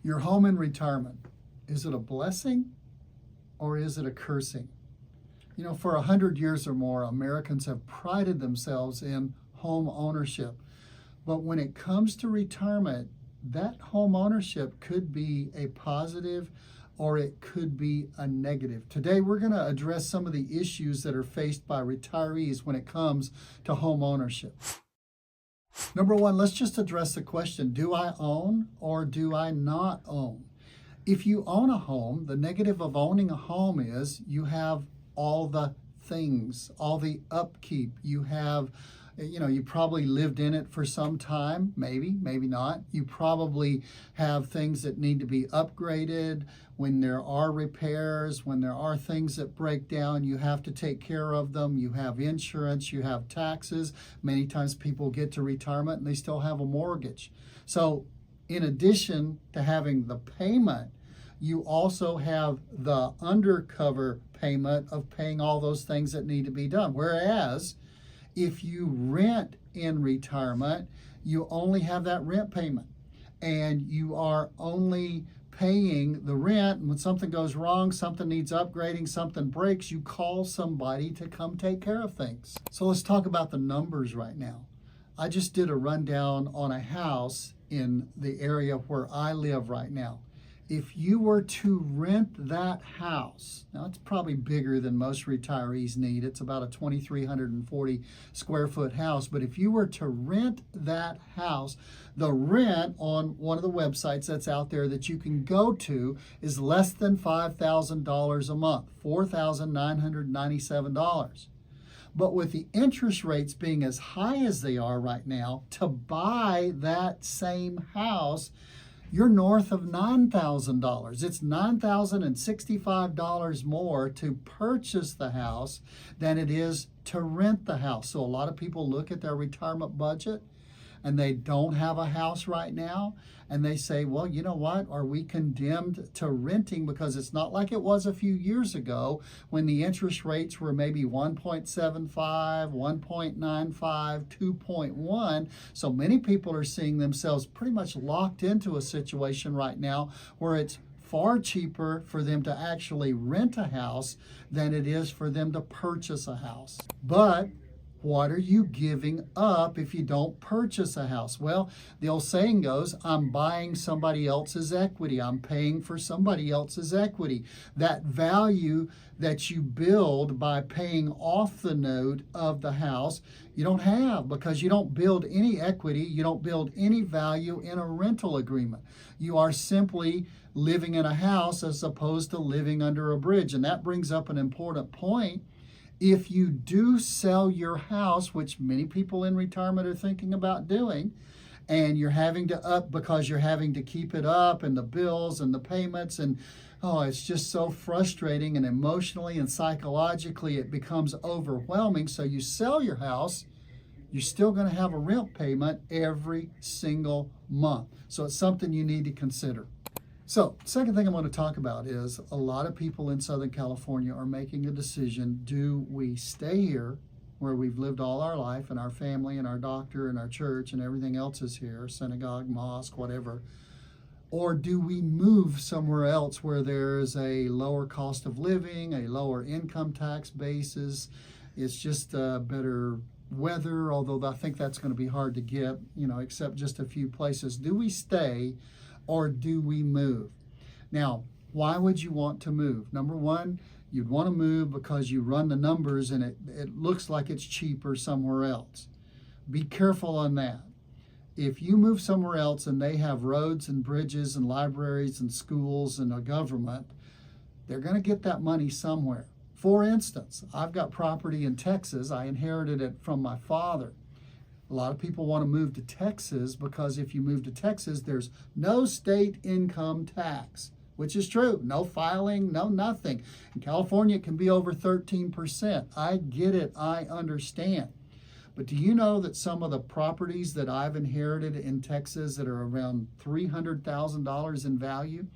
Your home in retirement, is it a blessing or is it a cursing? You know, for 100 years or more, Americans have prided themselves in home ownership. But when it comes to retirement, that home ownership could be a positive or it could be a negative. Today, we're going to address some of the issues that are faced by retirees when it comes to home ownership. Number one, let's just address the question, do I own or do I not own? If you own a home, the negative of owning a home is you have all the things, all the upkeep. You have, you probably lived in it for some time, maybe not. You probably have things that need to be upgraded. When there are repairs, when there are things that break down, you have to take care of them. You have insurance, you have taxes. Many times people get to retirement and they still have a mortgage. So in addition to having the payment, you also have the undercover payment of paying all those things that need to be done. Whereas if you rent in retirement, you only have that rent payment and you are only paying the rent. And when something goes wrong, something needs upgrading, something breaks, you call somebody to come take care of things. So let's talk about the numbers right now. I just did a rundown on a house in the area where I live right now. If you were to rent that house, now it's probably bigger than most retirees need. It's about a 2,340 square foot house. But if you were to rent that house, the rent on one of the websites that's out there that you can go to is less than $5,000 a month, $4,997. But with the interest rates being as high as they are right now, to buy that same house, you're north of $9,000. It's $9,065 more to purchase the house than it is to rent the house. So a lot of people look at their retirement budget and they don't have a house right now, and they say, well, you know what, are we condemned to renting? Because it's not like it was a few years ago when the interest rates were maybe 1.75, 1.95, 2.1. So many people are seeing themselves pretty much locked into a situation right now where it's far cheaper for them to actually rent a house than it is for them to purchase a house. But what are you giving up if you don't purchase a house? Well, the old saying goes, I'm buying somebody else's equity. I'm paying for somebody else's equity. That value that you build by paying off the note of the house, you don't have, because you don't build any equity. You don't build any value in a rental agreement. You are simply living in a house as opposed to living under a bridge. And that brings up an important point. If you do sell your house, which many people in retirement are thinking about doing, and you're having to up because you're having to keep it up and the bills and the payments, and it's just so frustrating, and emotionally and psychologically it becomes overwhelming. So you sell your house, you're still going to have a rent payment every single month. So it's something you need to consider. So, second thing I want to talk about is a lot of people in Southern California are making a decision. Do we stay here where we've lived all our life and our family and our doctor and our church and everything else is here, synagogue, mosque, whatever, or do we move somewhere else where there's a lower cost of living, a lower income tax basis, it's just better weather, although I think that's going to be hard to get, except just a few places. Do we stay or do we move? Now, why would you want to move? Number one, you'd want to move because you run the numbers and it looks like it's cheaper somewhere else. Be careful on that. If you move somewhere else and they have roads and bridges and libraries and schools and a government, they're going to get that money somewhere. For instance, I've got property in Texas. I inherited it from my father. A lot of people want to move to Texas because if you move to Texas, there's no state income tax, which is true. No filing, no nothing. In California, it can be over 13%. I get it. I understand. But do you know that some of the properties that I've inherited in Texas that are around $300,000 in value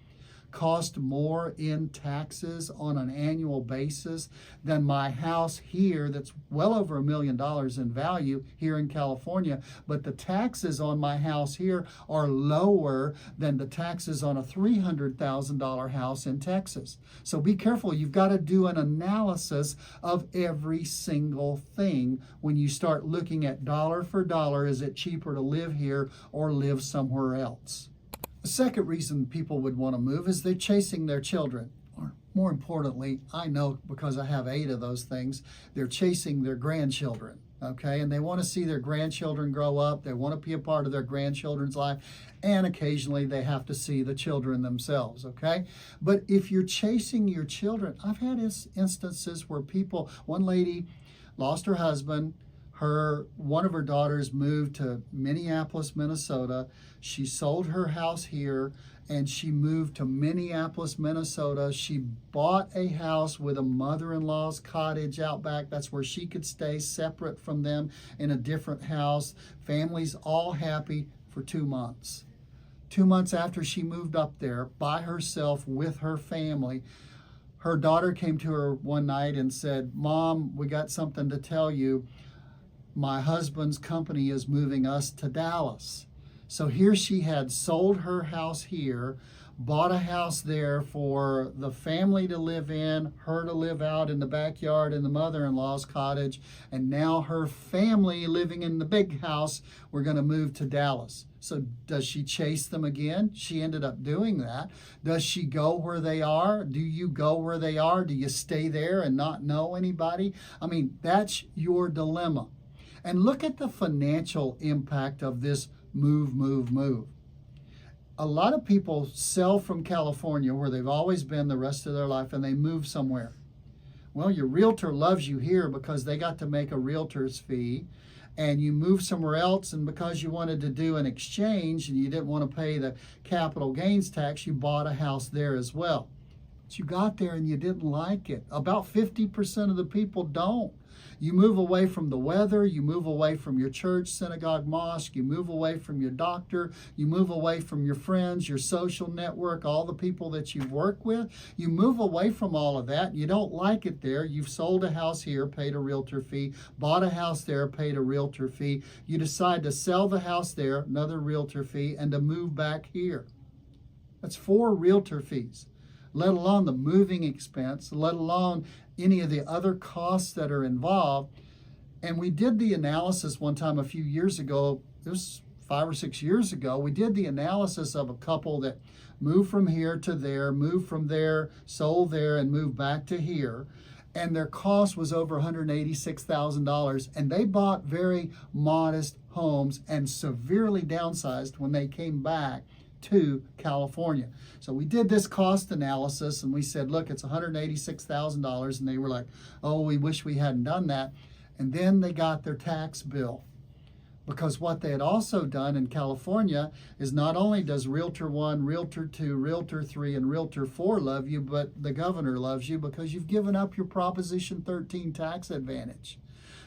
cost more in taxes on an annual basis than my house here that's well over $1 million in value here in California, but the taxes on my house here are lower than the taxes on a $300,000 house in Texas. So be careful. You've got to do an analysis of every single thing when you start looking at dollar for dollar. Is it cheaper to live here or live somewhere else? The second reason people would want to move is they're chasing their children. Or more importantly, I know because I have 8 of those things, they're chasing their grandchildren. Okay, and they want to see their grandchildren grow up. They want to be a part of their grandchildren's life, and occasionally they have to see the children themselves. Okay, but if you're chasing your children, I've had instances where one lady lost her husband. One of her daughters moved to Minneapolis, Minnesota. She sold her house here and she moved to Minneapolis, Minnesota. She bought a house with a mother-in-law's cottage out back. That's where she could stay separate from them in a different house. Family's all happy for 2 months. 2 months after she moved up there by herself with her family, her daughter came to her one night and said, "Mom, we got something to tell you. My husband's company is moving us to Dallas." So here she had sold her house here, bought a house there for the family to live in, her to live out in the backyard in the mother-in-law's cottage, and now her family living in the big house, we're going to move to Dallas. So does she chase them again? She ended up doing that. Does she go where they are? Do you go where they are? Do you stay there and not know anybody? I mean, that's your dilemma. And look at the financial impact of this move. A lot of people sell from California, where they've always been the rest of their life, and they move somewhere. Well, your realtor loves you here because they got to make a realtor's fee, and you move somewhere else, and because you wanted to do an exchange and you didn't want to pay the capital gains tax, you bought a house there as well. But you got there and you didn't like it. About 50% of the people don't. You move away from the weather, you move away from your church, synagogue, mosque, you move away from your doctor, you move away from your friends, your social network, all the people that you work with. You move away from all of that. You don't like it there. You've sold a house here, paid a realtor fee, bought a house there, paid a realtor fee. You decide to sell the house there, another realtor fee, and to move back here. That's 4 realtor fees, let alone the moving expense, let alone any of the other costs that are involved. And we did the analysis one time a few years ago, it was 5 or 6 years ago, we did the analysis of a couple that moved from here to there, moved from there, sold there, and moved back to here. And their cost was over $186,000. And they bought very modest homes and severely downsized when they came back to California. So we did this cost analysis and we said, look, it's $186,000. And they were like, oh, we wish we hadn't done that. And then they got their tax bill. Because what they had also done in California is not only does Realtor 1, Realtor 2, Realtor 3, and Realtor 4 love you, but the governor loves you because you've given up your Proposition 13 tax advantage.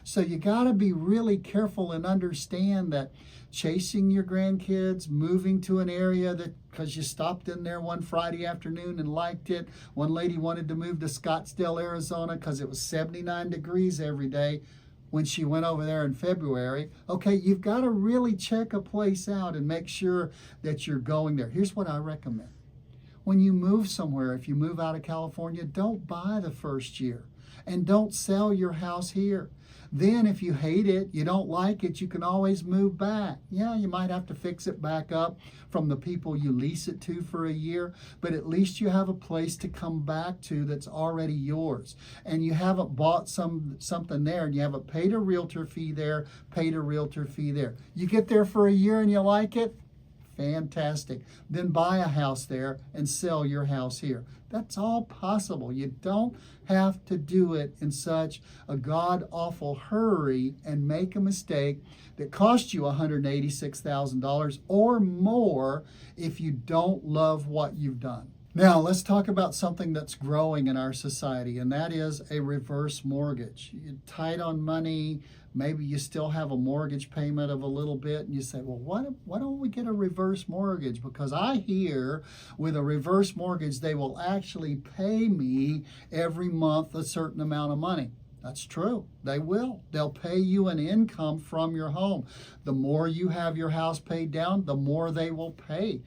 So you got to be really careful and understand that chasing your grandkids, moving to an area that because you stopped in there one Friday afternoon and liked it. One lady wanted to move to Scottsdale, Arizona because it was 79 degrees every day when she went over there in February. Okay, you've got to really check a place out and make sure that you're going there. Here's what I recommend. When you move somewhere, if you move out of California, don't buy the first year and don't sell your house here. Then if you hate it, you don't like it, you can always move back. Yeah, you might have to fix it back up from the people you lease it to for a year, but at least you have a place to come back to that's already yours. And you haven't bought something there and you haven't paid a realtor fee there, paid a realtor fee there. You get there for a year and you like it, fantastic. Then buy a house there and sell your house here. That's all possible. You don't have to do it in such a god-awful hurry and make a mistake that costs you $186,000 or more if you don't love what you've done. Now, let's talk about something that's growing in our society, and that is a reverse mortgage. You're tight on money, maybe you still have a mortgage payment of a little bit, and you say, well, why don't we get a reverse mortgage? Because I hear with a reverse mortgage, they will actually pay me every month a certain amount of money. That's true. They will. They'll pay you an income from your home. The more you have your house paid down, the more they will pay.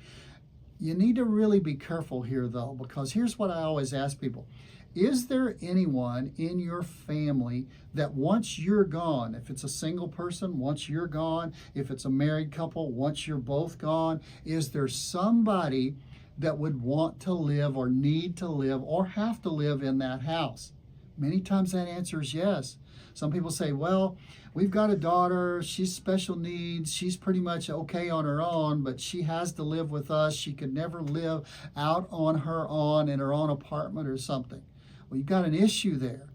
You need to really be careful here, though, because here's what I always ask people. Is there anyone in your family that once you're gone, if it's a single person, once you're gone, if it's a married couple, once you're both gone, is there somebody that would want to live or need to live or have to live in that house? Many times that answer is yes. Some people say, well, we've got a daughter, she's special needs, she's pretty much okay on her own, but she has to live with us. She could never live out on her own in her own apartment or something. Well, you've got an issue there,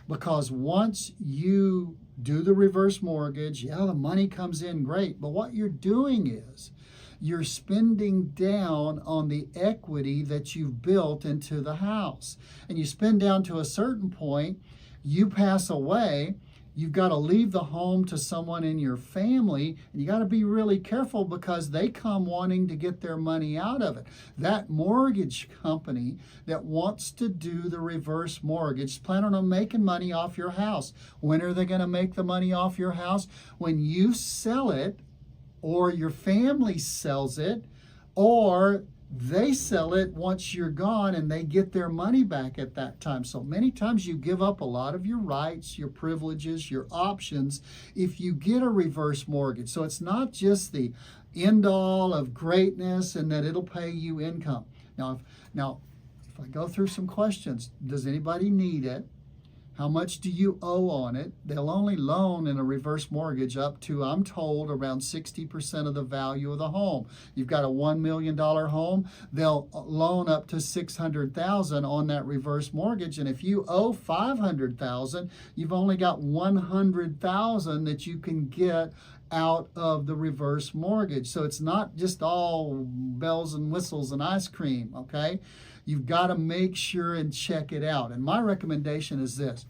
because once you do the reverse mortgage, yeah, the money comes in great, but what you're doing is you're spending down on the equity that you've built into the house. And you spend down to a certain point, you pass away, you've got to leave the home to someone in your family, and you got to be really careful because they come wanting to get their money out of it. That mortgage company that wants to do the reverse mortgage is planning on making money off your house. When are they going to make the money off your house? When you sell it, or your family sells it, or they sell it once you're gone and they get their money back at that time. So many times you give up a lot of your rights, your privileges, your options if you get a reverse mortgage. So it's not just the end all of greatness and that it'll pay you income. Now, if I go through some questions, does anybody need it? How much do you owe on it? They'll only loan in a reverse mortgage up to, I'm told, around 60% of the value of the home. You've got a $1 million home, they'll loan up to $600,000 on that reverse mortgage. And if you owe $500,000, you've only got $100,000 that you can get out of the reverse mortgage. So it's not just all bells and whistles and ice cream, okay? You've got to make sure and check it out. And my recommendation is this,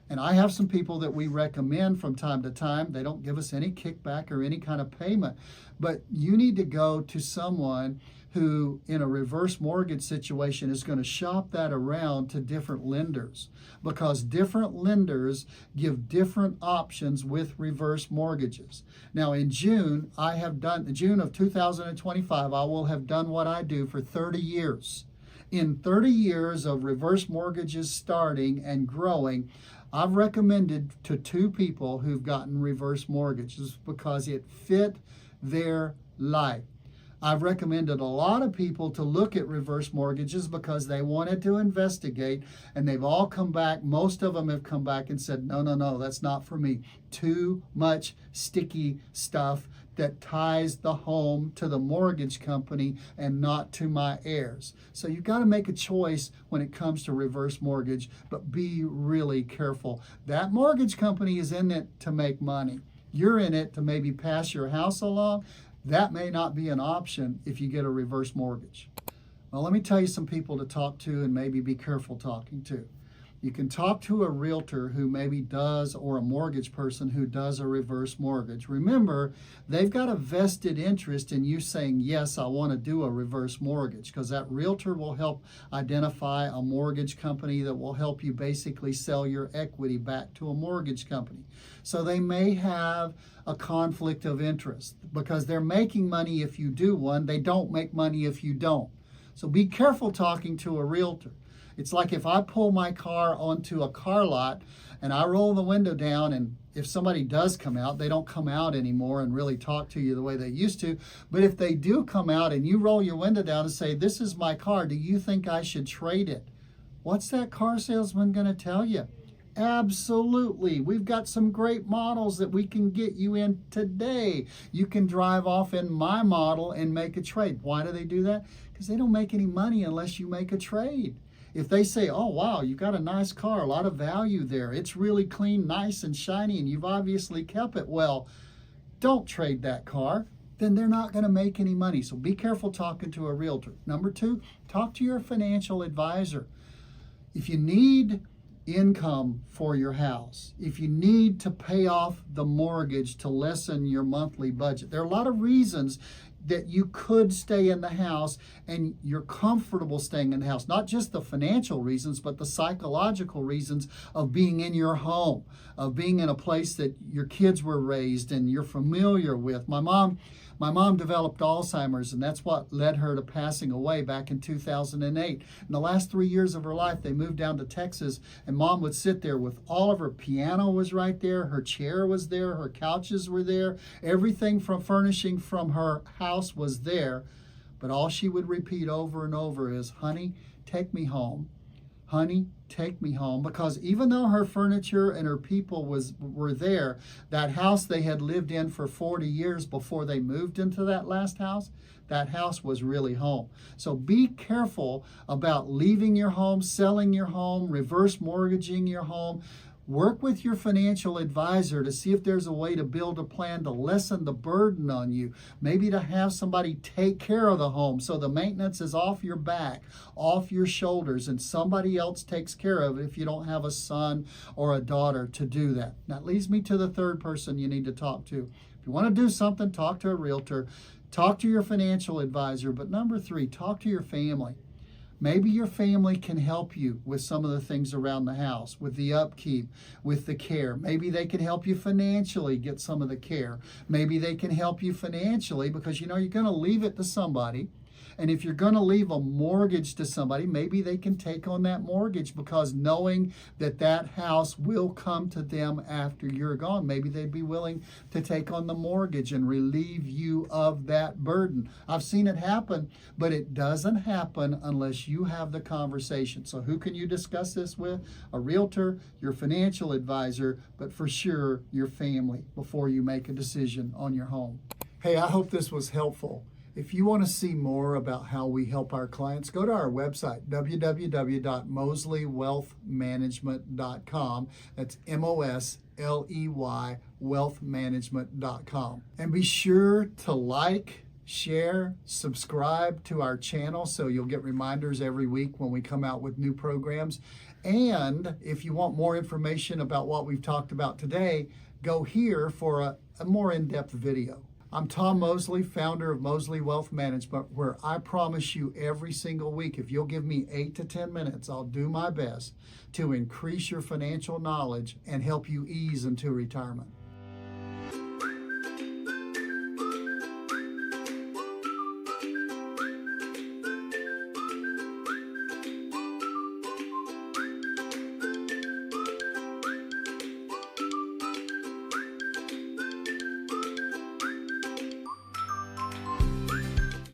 and I have some people that we recommend from time to time. They don't give us any kickback or any kind of payment, but you need to go to someone who in a reverse mortgage situation is going to shop that around to different lenders, because different lenders give different options with reverse mortgages. Now in June of 2025, I will have done what I do for 30 years. In 30 years of reverse mortgages starting and growing, I've recommended to 2 people who've gotten reverse mortgages because it fit their life. I've recommended a lot of people to look at reverse mortgages because they wanted to investigate, and they've all come back. Most of them have come back and said, no, that's not for me. Too much sticky stuff that ties the home to the mortgage company and not to my heirs. So you've got to make a choice when it comes to reverse mortgage, but be really careful. That mortgage company is in it to make money. You're in it to maybe pass your house along. That may not be an option if you get a reverse mortgage. Well, let me tell you some people to talk to and maybe be careful talking to. You can talk to a realtor who maybe does, or a mortgage person who does a reverse mortgage. Remember, they've got a vested interest in you saying, yes, I want to do a reverse mortgage, because that realtor will help identify a mortgage company that will help you basically sell your equity back to a mortgage company. So they may have a conflict of interest because they're making money if you do one. They don't make money if you don't. So be careful talking to a realtor. It's like if I pull my car onto a car lot and I roll the window down, and if somebody does come out, they don't come out anymore and really talk to you the way they used to. But if they do come out and you roll your window down and say, this is my car, do you think I should trade it? What's that car salesman going to tell you? Absolutely. We've got some great models that we can get you in today. You can drive off in my model and make a trade. Why do they do that? Because they don't make any money unless you make a trade. If they say, oh, wow, you've got a nice car, a lot of value there, it's really clean, nice, and shiny, and you've obviously kept it well, don't trade that car. then they're not going to make any money. So be careful talking to a realtor. Number two, talk to your financial advisor. If you need income for your house, if you need to pay off the mortgage to lessen your monthly budget, there are a lot of reasons that you could stay in the house and you're comfortable staying in the house. Not just the financial reasons, but the psychological reasons of being in your home, of being in a place that your kids were raised and you're familiar with. My mom developed Alzheimer's, and that's what led her to passing away back in 2008. In the last 3 years of her life, they moved down to Texas, and Mom would sit there with all of her piano was right there, her chair was there, her couches were there, everything from furnishing from her house was there. But all she would repeat over and over is, "Honey, take me home. Honey, take me home." Because even though her furniture and her people were there, that house they had lived in for 40 years before they moved into that last house, that house was really home. So be careful about leaving your home, selling your home, reverse mortgaging your home. Work with your financial advisor to see if there's a way to build a plan to lessen the burden on you. Maybe to have somebody take care of the home so the maintenance is off your back, off your shoulders, and somebody else takes care of it if you don't have a son or a daughter to do that. That leads me to the third person you need to talk to. If you want to do something, talk to a realtor, talk to your financial advisor. But number three, talk to your family. Maybe your family can help you with some of the things around the house, with the upkeep, with the care. Maybe they can help you financially get some of the care. Maybe they can help you financially because you know you're going to leave it to somebody. And if you're going to leave a mortgage to somebody, maybe they can take on that mortgage because knowing that that house will come to them after you're gone, maybe they'd be willing to take on the mortgage and relieve you of that burden. I've seen it happen, but it doesn't happen unless you have the conversation. So who can you discuss this with? A realtor, your financial advisor, but for sure your family before you make a decision on your home. Hey, I hope this was helpful. If you want to see more about how we help our clients, go to our website, www.𝗂𝗲𝗁𝗏𝗏𝒡management.com. That's MOSLEY, wealthmanagement.com. And be sure to like, share, subscribe to our channel so you'll get reminders every week when we come out with new programs. And if you want more information about what we've talked about today, go here for a more in-depth video. I'm Tom Mosley, founder of Mosley Wealth Management, where I promise you every single week, if you'll give me 8 to 10 minutes, I'll do my best to increase your financial knowledge and help you ease into retirement.